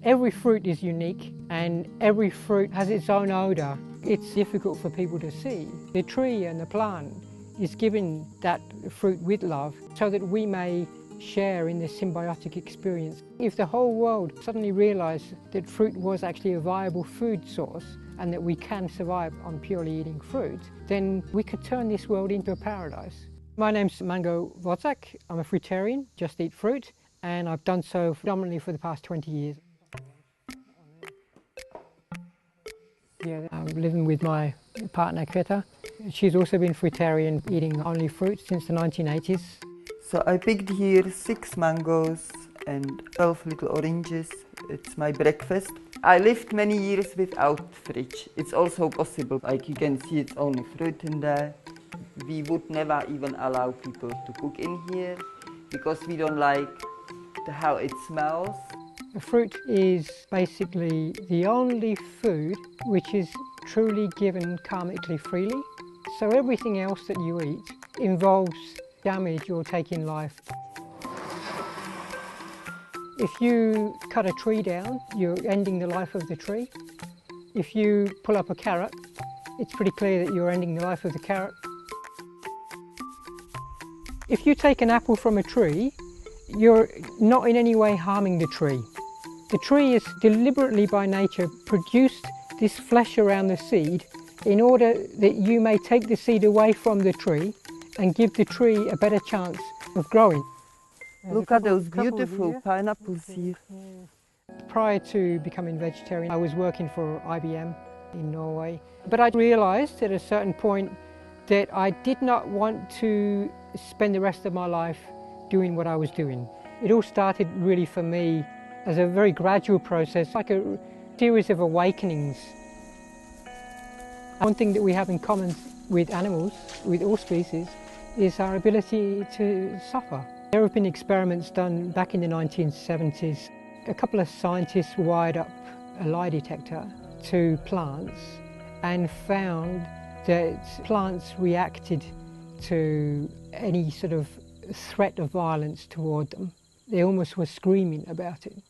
Every fruit is unique and every fruit has its own odour. It's difficult for people to see. The tree and the plant is given that fruit with love so that we may share in this symbiotic experience. If the whole world suddenly realised that fruit was actually a viable food source and that we can survive on purely eating fruit, then we could turn this world into a paradise. My name's Wodzak. I'm a fruitarian, just eat fruit, and I've done so predominantly for the past 20 years. Yeah, I'm living with my partner Kveta. She's also been fruitarian, eating only fruit since the 1980s. So I picked here 6 mangoes and 12 little oranges. It's my breakfast. I lived many years without fridge. It's also possible, like you can see it's only fruit in there. We would never even allow people to cook in here because we don't like how it smells. Fruit is basically the only food which is truly given karmically freely. So everything else that you eat involves damage or taking life. If you cut a tree down, you're ending the life of the tree. If you pull up a carrot, it's pretty clear that you're ending the life of the carrot. If you take an apple from a tree, you're not in any way harming the tree. The tree is deliberately by nature produced this flesh around the seed in order that you may take the seed away from the tree and give the tree a better chance of growing. Look at those beautiful pineapples here. Prior to becoming vegetarian, I was working for IBM in Norway. But I realised at a certain point that I did not want to spend the rest of my life doing what I was doing. It all started really for me as a very gradual process, like a series of awakenings. One thing that we have in common with animals, with all species, is our ability to suffer. There have been experiments done back in the 1970s. A couple of scientists wired up a lie detector to plants and found that plants reacted to any sort of threat of violence toward them. They almost were screaming about it.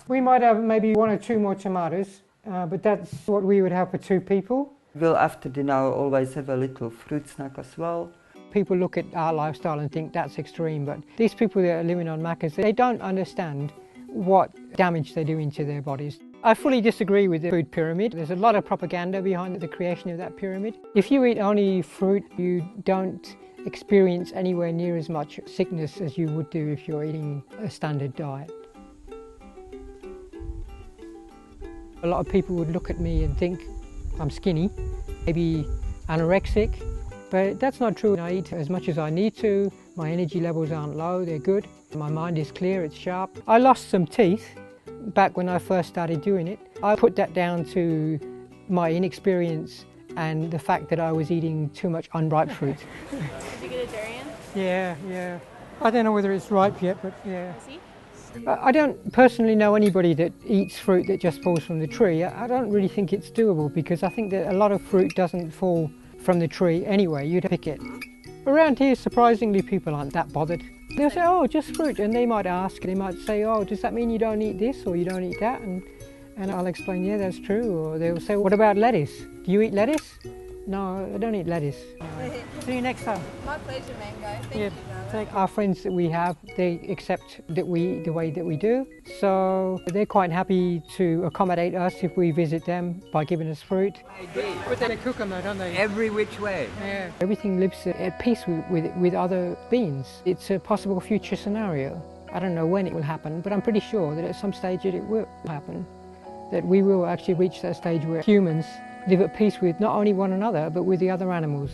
We might have maybe 1 or 2 more tomatoes, but that's what we would have for 2 people. We'll after dinner always have a little fruit snack as well. People look at our lifestyle and think that's extreme, but these people that are living on macas, they don't understand what damage they're doing to their bodies. I fully disagree with the food pyramid. There's a lot of propaganda behind the creation of that pyramid. If you eat only fruit, you don't experience anywhere near as much sickness as you would do if you're eating a standard diet. A lot of people would look at me and think I'm skinny, maybe anorexic, but that's not true. I eat as much as I need to, my energy levels aren't low, they're good, my mind is clear, it's sharp. I lost some teeth back when I first started doing it. I put that down to my inexperience and the fact that I was eating too much unripe fruit. Did you get a durian? Yeah. I don't know whether it's ripe yet, but yeah. Is he? I don't personally know anybody that eats fruit that just falls from the tree. I don't really think it's doable because I think that a lot of fruit doesn't fall from the tree anyway, you'd pick it. Around here, surprisingly, people aren't that bothered. They'll say, oh, just fruit, and they might ask, they might say, oh, does that mean you don't eat this or you don't eat that? And I'll explain, yeah, that's true. Or they'll say, what about lettuce? Do you eat lettuce? No, I don't eat lettuce. See you next time. My pleasure, Mango. Thank you, darling. Our friends that we have, they accept that we eat the way that we do. So they're quite happy to accommodate us if we visit them by giving us fruit. But they cook them though, don't they? Every which way. Yeah. Everything lives at peace with other beings. It's a possible future scenario. I don't know when it will happen, but I'm pretty sure that at some stage it will happen. That we will actually reach that stage where humans live at peace with not only one another, but with the other animals.